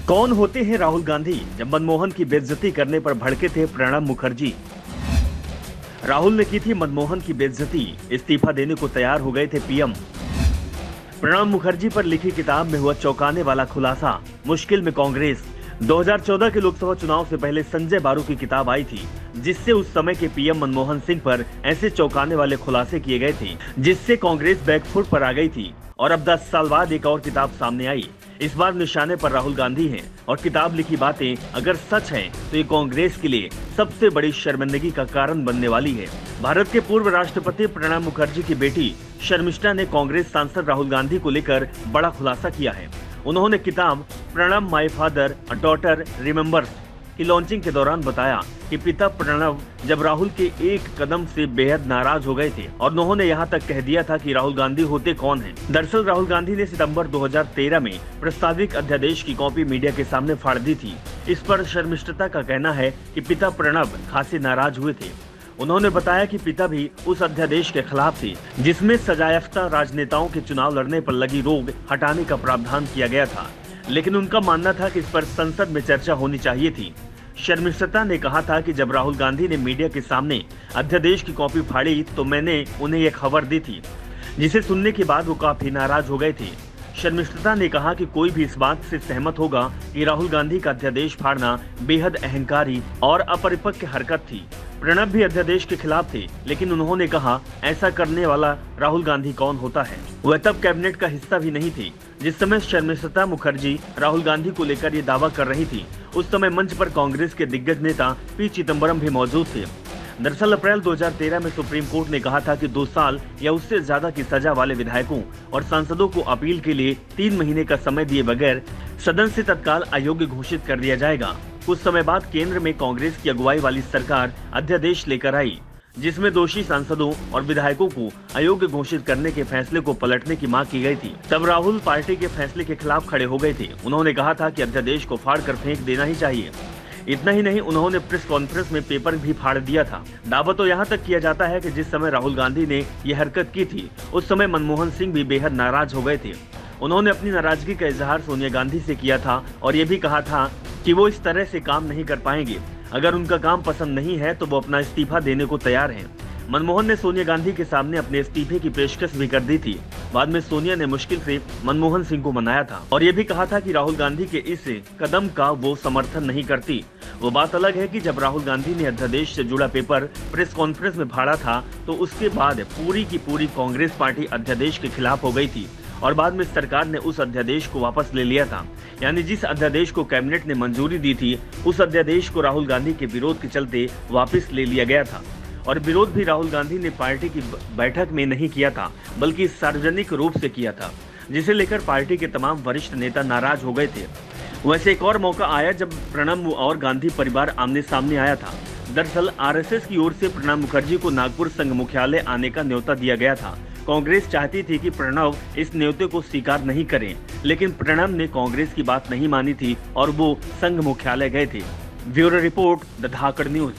कौन होते हैं राहुल गांधी, जब मनमोहन की बेइज्जती करने पर भड़के थे प्रणब मुखर्जी। राहुल ने की थी मनमोहन की बेइज्जती, इस्तीफा देने को तैयार हो गए थे पीएम। प्रणब मुखर्जी पर लिखी किताब में हुआ चौंकाने वाला खुलासा, मुश्किल में कांग्रेस। 2014 के लोकसभा चुनाव से पहले संजय बारू की किताब आई थी, जिससे उस समय के पीएम मनमोहन सिंह पर ऐसे चौंकाने वाले खुलासे किए गए थे, जिससे कांग्रेस बैकफुट पर आ गई थी। और अब 10 साल बाद एक और किताब सामने आई। इस बार निशाने पर राहुल गांधी हैं और किताब लिखी बातें अगर सच हैं तो ये कांग्रेस के लिए सबसे बड़ी शर्मिंदगी का कारण बनने वाली है। भारत के पूर्व राष्ट्रपति प्रणब मुखर्जी की बेटी शर्मिष्ठा ने कांग्रेस सांसद राहुल गांधी को लेकर बड़ा खुलासा किया है। उन्होंने किताब Pranab my father a daughter remembers की लॉन्चिंग के दौरान बताया कि पिता प्रणब जब राहुल के एक कदम से बेहद नाराज हो गए थे और उन्होंने यहां तक कह दिया था कि राहुल गांधी होते कौन हैं। दरअसल राहुल गांधी ने सितंबर 2013 में प्रस्तावित अध्यादेश की कॉपी मीडिया के सामने फाड़ दी थी। इस पर शर्मिष्ठा का कहना है कि पिता प्रणब खासे नाराज हुए थे। उन्होंने बताया कि पिता भी उस अध्यादेश के खिलाफ थे, जिसमें सजायाफ्ता राजनेताओं के चुनाव लड़ने पर लगी रोक हटाने का प्रावधान किया गया था, लेकिन उनका मानना था कि इस पर संसद में चर्चा होनी चाहिए थी। शर्मिष्ठा ने कहा था कि जब राहुल गांधी ने मीडिया के सामने अध्यादेश की कॉपी फाड़ी तो मैंने उन्हें यह खबर दी थी, जिसे सुनने के बाद वो काफी नाराज हो गए थे। शर्मिष्ठा ने कहा कि कोई भी इस बात से सहमत होगा कि राहुल गांधी का अध्यादेश फाड़ना बेहद अहंकारी और अपरिपक्व हरकत थी। प्रणब भी अध्यादेश के खिलाफ थे, लेकिन उन्होंने कहा ऐसा करने वाला राहुल गांधी कौन होता है। वह तब कैबिनेट का हिस्सा भी नहीं थी जिस समय शर्मिष्ठा मुखर्जी राहुल गांधी को लेकर ये दावा कर रही थी। उस समय मंच पर कांग्रेस के दिग्गज नेता पी चिदम्बरम भी मौजूद थे। दरअसल अप्रैल 2013 में सुप्रीम कोर्ट ने कहा था कि 2 साल या उससे ज्यादा की सजा वाले विधायकों और सांसदों को अपील के लिए 3 महीने का समय दिए बगैर सदन से तत्काल अयोग्य घोषित कर दिया जाएगा। कुछ समय बाद केंद्र में कांग्रेस की अगुवाई वाली सरकार अध्यादेश लेकर आई, जिसमें दोषी सांसदों और विधायकों को अयोग्य घोषित करने के फैसले को पलटने की मांग की गई थी। तब राहुल पार्टी के फैसले के खिलाफ खड़े हो गए थे। उन्होंने कहा था कि अध्यादेश को फाड़ कर फेंक देना ही चाहिए। इतना ही नहीं, उन्होंने प्रेस कॉन्फ्रेंस में पेपर भी फाड़ दिया था। दावा तो यहाँ तक किया जाता है कि जिस समय राहुल गांधी ने यह हरकत की थी, उस समय मनमोहन सिंह भी बेहद नाराज हो गए थे। उन्होंने अपनी नाराजगी का इजहार सोनिया गांधी से किया था और ये भी कहा था कि वो इस तरह से काम नहीं कर पाएंगे। अगर उनका काम पसंद नहीं है तो वो अपना इस्तीफा देने को तैयार हैं। मनमोहन ने सोनिया गांधी के सामने अपने इस्तीफे की पेशकश भी कर दी थी। बाद में सोनिया ने मुश्किल से मनमोहन सिंह को मनाया था और ये भी कहा था कि राहुल गांधी के इस कदम का वो समर्थन नहीं करती। वो बात अलग है कि जब राहुल गांधी ने अध्यादेश से जुड़ा पेपर प्रेस कॉन्फ्रेंस में फाड़ा था तो उसके बाद पूरी की पूरी कांग्रेस पार्टी अध्यादेश के खिलाफ हो गई थी और बाद में सरकार ने उस अध्यादेश को वापस ले लिया था। यानी जिस अध्यादेश को कैबिनेट ने मंजूरी दी थी, उस अध्यादेश को राहुल गांधी के विरोध के चलते वापस ले लिया गया था। और विरोध भी राहुल गांधी ने पार्टी की बैठक में नहीं किया था, बल्कि सार्वजनिक रूप से किया था, जिसे लेकर पार्टी के तमाम वरिष्ठ नेता नाराज हो गए थे। वैसे एक और मौका आया जब प्रणब और गांधी परिवार आमने सामने आया था। दरअसल आरएसएस की ओर से प्रणब मुखर्जी को नागपुर संघ मुख्यालय आने का न्योता दिया गया था। कांग्रेस चाहती थी कि प्रणब इस न्योते को स्वीकार नहीं करें, लेकिन प्रणब ने कांग्रेस की बात नहीं मानी थी और वो संघ मुख्यालय गए थे। Bureau report, the Dhakad news.